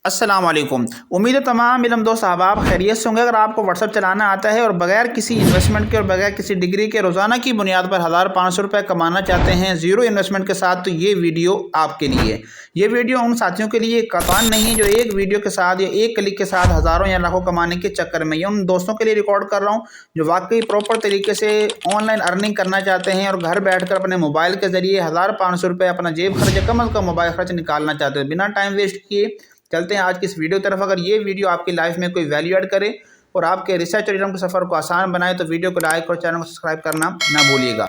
अस्सलाम वालेकुम। उम्मीद है तमाम इल्म दोस्त अहबाब खैरियत से होंगे। अगर आपको व्हाट्सअप चलाना आता है और बगैर किसी इन्वेस्टमेंट के और बगैर किसी डिग्री के रोज़ाना की बुनियाद पर 1500 रुपये कमाना चाहते हैं ज़ीरो इन्वेस्टमेंट के साथ, तो ये वीडियो आपके लिए। ये वीडियो उन साथियों के लिए कतान नहीं है जो एक वीडियो के साथ या एक क्लिक के साथ हज़ारों या लाखों कमाने के चक्कर में, ये उन दोस्तों के लिए रिकॉर्ड कर रहा हूँ जो वाकई प्रॉपर तरीके से ऑनलाइन अर्निंग करना चाहते हैं और घर बैठ कर अपने मोबाइल के ज़रिए 1500 रुपये अपना जेब खर्च, कम अज़ कम मोबाइल खर्च निकालना चाहते हैं। बिना टाइम वेस्ट किए चलते हैं आज की इस वीडियो की तरफ। अगर ये वीडियो आपकी लाइफ में कोई वैल्यू ऐड करे और आपके रिसर्च और इल्म के सफ़र को आसान बनाए तो वीडियो को लाइक और चैनल को सब्सक्राइब करना ना भूलिएगा।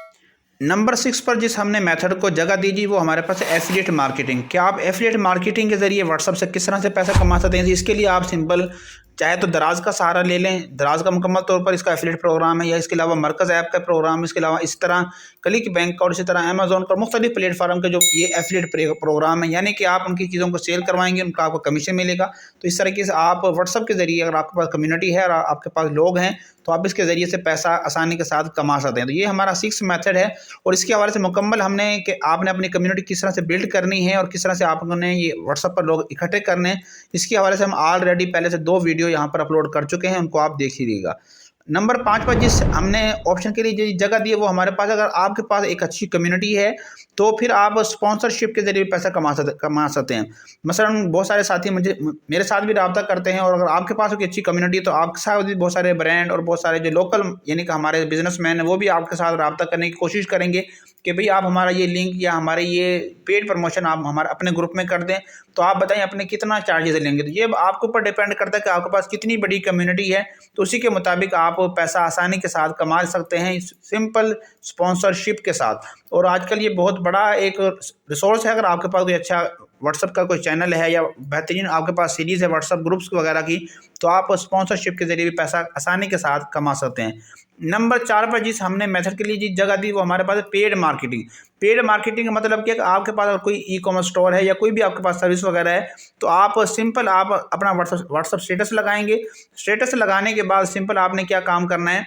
नंबर 6 पर जिस हमने मेथड को जगह दीजिए वो हमारे पास है एफिलिएट मार्केटिंग। क्या आप एफिलिएट मार्केटिंग के ज़रिए व्हाट्सअप से किस तरह से पैसा कमा सकते हैं? इसके लिए आप सिंपल चाहे तो दराज का सहारा ले लें। दराज का मुकम्मल तौर पर इसका एफिलिएट प्रोग्राम है, या इसके अलावा मरकज़ ऐप का प्रोग्राम, इसके अलावा इस तरह क्लिक बैंक और इसी तरह अमेज़ॉन पर मुख्तलिफ प्लेटफार्म के जो ये एफिलिएट प्रोग्राम है, यानी कि आप उनकी चीज़ों को सेल करवाएंगे, उनका आपको कमीशन मिलेगा। तो इस तरीके से आप व्हाट्सअप के ज़रिए, अगर आपके पास कम्युनिटी है और आपके पास लोग हैं, तो आप इसके ज़रिए से पैसा आसानी के साथ कमा सकते हैं। तो ये हमारा 6 मेथड है और इसके हवाले से मुकम्मल हमने कि आपने अपनी कम्युनिटी किस तरह से बिल्ड करनी है और किस तरह से आपने ये व्हाट्सअप पर लोग इकट्ठे करने हैं, इसके हवाले से हम ऑलरेडी पहले से 2 वीडियो यहाँ पर अपलोड कर चुके हैं, उनको आप देख लीजिएगा। नंबर 5 पर जिस हमने ऑप्शन के लिए जो जगह दी है वो हमारे पास, अगर आपके पास एक अच्छी कम्युनिटी है तो फिर आप स्पॉन्सरशिप के ज़रिए पैसा कमा सकते हैं। मसलन बहुत सारे साथी मेरे साथ भी रब्ता करते हैं, और अगर आपके पास कोई अच्छी कम्युनिटी है तो आपके साथ भी बहुत सारे ब्रांड और बहुत सारे जो लोकल यानी कि हमारे बिजनेसमैन हैं वो भी आपके साथ रब्ता करने की कोशिश करेंगे कि भाई आप हमारा ये लिंक या हमारे ये पेड प्रमोशन आप हमारे अपने ग्रुप में कर दें, तो आप बताएं अपने कितना चार्जेस लेंगे। तो ये आपके ऊपर डिपेंड करता है कि आपके पास कितनी बड़ी कम्युनिटी है, तो उसी के मुताबिक आप पैसा आसानी के साथ कमा सकते हैं सिंपल स्पॉन्सरशिप के साथ। और आजकल ये बहुत बड़ा एक रिसोर्स है। अगर आपके पास कोई अच्छा व्हाट्सअप का कोई चैनल है या बेहतरीन आपके पास सीरीज़ है व्हाट्सअप ग्रुप्स वगैरह की, तो आप स्पॉन्सरशिप के ज़रिए भी पैसा आसानी के साथ कमा सकते हैं। नंबर 4 पर जिस हमने मेथड के लिए जिस जगह दी वो हमारे पास है पेड मार्केटिंग। पेड मार्केटिंग का मतलब क्या है कि आपके पास अगर कोई ई कॉमर्स स्टोर है या कोई भी आपके पास सर्विस वगैरह है, तो आप सिंपल आप अपना व्हाट्सअप स्टेटस लगाएंगे। स्टेटस लगाने के बाद सिंपल आपने क्या काम करना है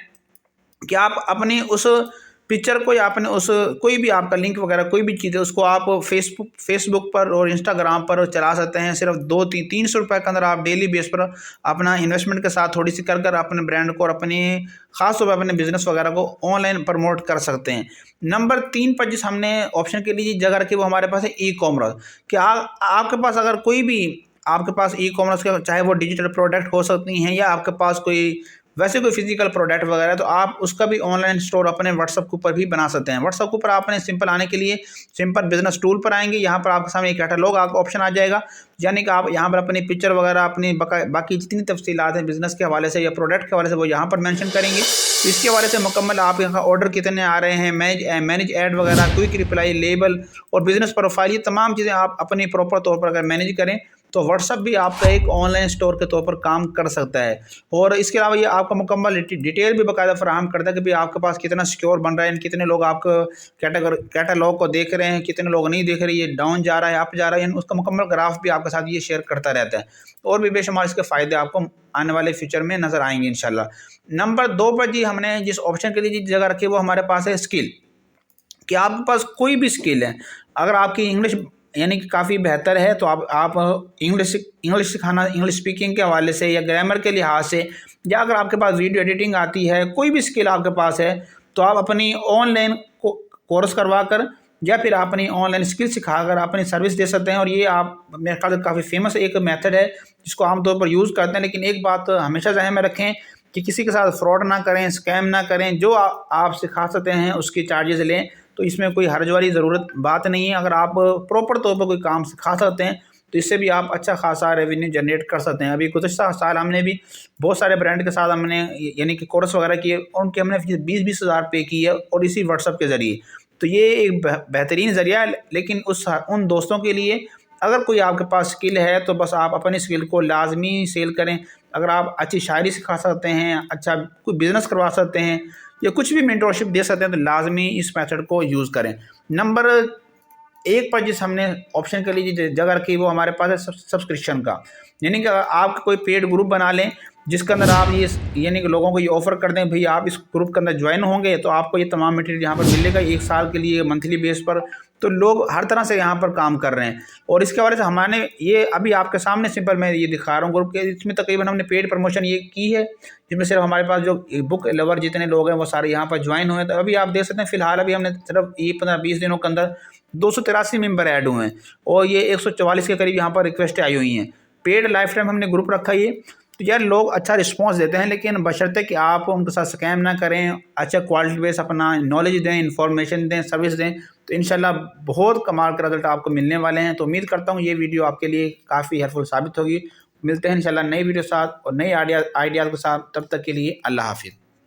कि आप अपनी उस पिक्चर को या अपने उस कोई भी आपका लिंक वगैरह कोई भी चीज़ है उसको आप फेसबुक पर और इंस्टाग्राम पर चला सकते हैं। सिर्फ 200-300 रुपये के अंदर आप डेली बेस पर अपना इन्वेस्टमेंट के साथ थोड़ी सी कर अपने ब्रांड को और अपनी ख़ास तौर पर अपने बिजनेस वगैरह को ऑनलाइन प्रमोट कर सकते हैं। नंबर 3 पर जिस हमने ऑप्शन के लिए जगह रखी वो हमारे पास है ई कॉमर्स। कि आपके पास अगर कोई भी आपके पास ई कॉमर्स का, चाहे वो डिजिटल प्रोडक्ट हो सकती हैं या आपके पास कोई वैसे कोई फिजिकल प्रोडक्ट वगैरह, तो आप उसका भी ऑनलाइन स्टोर अपने व्हाट्सअप के ऊपर भी बना सकते हैं। व्हाट्सअप के ऊपर आपने सिंपल आने के लिए सिंपल बिजनेस टूल पर आएंगे, यहाँ पर आपके सामने एक कैटलॉग आपका ऑप्शन आ जाएगा, यानी कि आप यहाँ पर अपनी पिक्चर वगैरह अपनी बाकी जितनी तफसीलात हैं बिजनेस के हवाले से या प्रोडक्ट के हवाले से वो यहाँ पर मेंशन करेंगे। तो इसके हवाले से मुकम्मल आप यहाँ ऑर्डर कितने आ रहे हैं, मैनेज ऐड वगैरह, क्विक रिप्लाई, लेबल और बिजनेस प्रोफाइल, ये तमाम चीज़ें आप अपनी प्रॉपर तौर पर अगर मैनेज करें तो व्हाट्सअप भी आपका एक ऑनलाइन स्टोर के तौर पर काम कर सकता है। और इसके अलावा ये आपका मुकम्मल डिटेल भी बाकायदा फराहम करता है कि भाई आपके पास कितना सिक्योर बन रहा है, कितने लोग आपको कैटलॉग को देख रहे हैं, कितने लोग नहीं देख रहे, ये डाउन जा रहा है अप जा रहा है, उसका मुकम्मल ग्राफ भी आपके साथ ये शेयर करता रहता है। और भी बेशुमार इसके फ़ायदे आपको आने वाले फ्यूचर में नज़र आएंगे इंशाल्लाह। नंबर 2 पर जी हमने जिस ऑप्शन के लिए जिस जगह रखी वो हमारे पास है स्किल। कि आपके पास कोई भी स्किल है, अगर आपकी इंग्लिश यानी कि काफ़ी बेहतर है तो आप इंग्लिश सिखाना, इंग्लिश स्पीकिंग के हवाले से या ग्रामर के लिहाज से, या अगर आपके पास वीडियो एडिटिंग आती है, कोई भी स्किल आपके पास है, तो आप अपनी ऑनलाइन कोर्स करवा कर या फिर अपनी ऑनलाइन स्किल सिखाकर अपनी सर्विस दे सकते हैं। और ये आप मेरे ख्याल से काफ़ी फेमस एक मेथड है जिसको आमतौर पर यूज़ करते हैं। लेकिन एक बात हमेशा ज़हन में रखें कि किसी के साथ फ्रॉड ना करें, स्कैम ना करें। जो आप सिखा सकते हैं उसके चार्जेस लें, तो इसमें कोई हर्ज वाली ज़रूरत बात नहीं है। अगर आप प्रॉपर तौर पर कोई काम सिखा सकते हैं तो इससे भी आप अच्छा खासा रेवेन्यू जनरेट कर सकते हैं। अभी गुज़श्ता साल हमने भी बहुत सारे ब्रांड के साथ हमने यानी कि कोर्स वगैरह किए और उनके हमने 20-20 हज़ार पे की है, और इसी व्हाट्सअप के ज़रिए। तो ये एक बेहतरीन ज़रिया है। लेकिन उन दोस्तों के लिए अगर कोई आपके पास स्किल है तो बस आप अपनी स्किल को लाजमी सेल करें। अगर आप अच्छी शायरी सिखा सकते हैं, अच्छा कोई बिज़नेस करवा सकते हैं या कुछ भी मेंटरशिप दे सकते हैं, तो लाजमी इस मेथड को यूज़ करें। नंबर 1 पर जिस हमने ऑप्शन के लिए जगह रखी वो हमारे पास है सब्सक्रिप्शन का। यानी कि आप कोई पेड ग्रुप बना लें جس کے اندر آپ یہ یعنی کہ لوگوں کو یہ آفر کر دیں بھئی آپ اس گروپ کے اندر جوائن ہوں گے تو آپ کو یہ تمام مٹیریل یہاں پر ملے گا 1 سال کے لیے منتھلی بیس پر. تو لوگ ہر طرح سے یہاں پر کام کر رہے ہیں. اور اس کے حوالے سے ہمارے یہ ابھی آپ کے سامنے سمپل میں یہ دکھا رہا ہوں گروپ کے، اس میں تقریباً ہم نے پیڈ پروموشن یہ کی ہے جس میں صرف ہمارے پاس جو بک لور جتنے لوگ ہیں وہ سارے یہاں پر جوائن ہوئے ہیں. تو ابھی آپ دیکھ سکتے ہیں فی الحال ابھی ہم نے صرف یہ 15-20 دنوں کے اندر 283 ممبر ایڈ ہوئے ہیں اور یہ 144 کے قریب یہاں پر ریکویسٹیں آئی ہوئی ہیں. پیڈ لائف ٹائم ہم نے گروپ رکھا یہ. تو یار لوگ اچھا رسپانس دیتے ہیں لیکن بشرطے کہ آپ ان کے ساتھ سکیم نہ کریں، اچھا کوالٹی بیس اپنا نالج دیں، انفارمیشن دیں، سروس دیں، تو انشاءاللہ بہت کمال کا رزلٹ آپ کو ملنے والے ہیں. تو امید کرتا ہوں یہ ویڈیو آپ کے لیے کافی ہیلپ فل ثابت ہوگی. ملتے ہیں انشاءاللہ نئی ویڈیو ساتھ اور نئی آئیڈیاز کے ساتھ. تب تک کے لیے اللہ حافظ.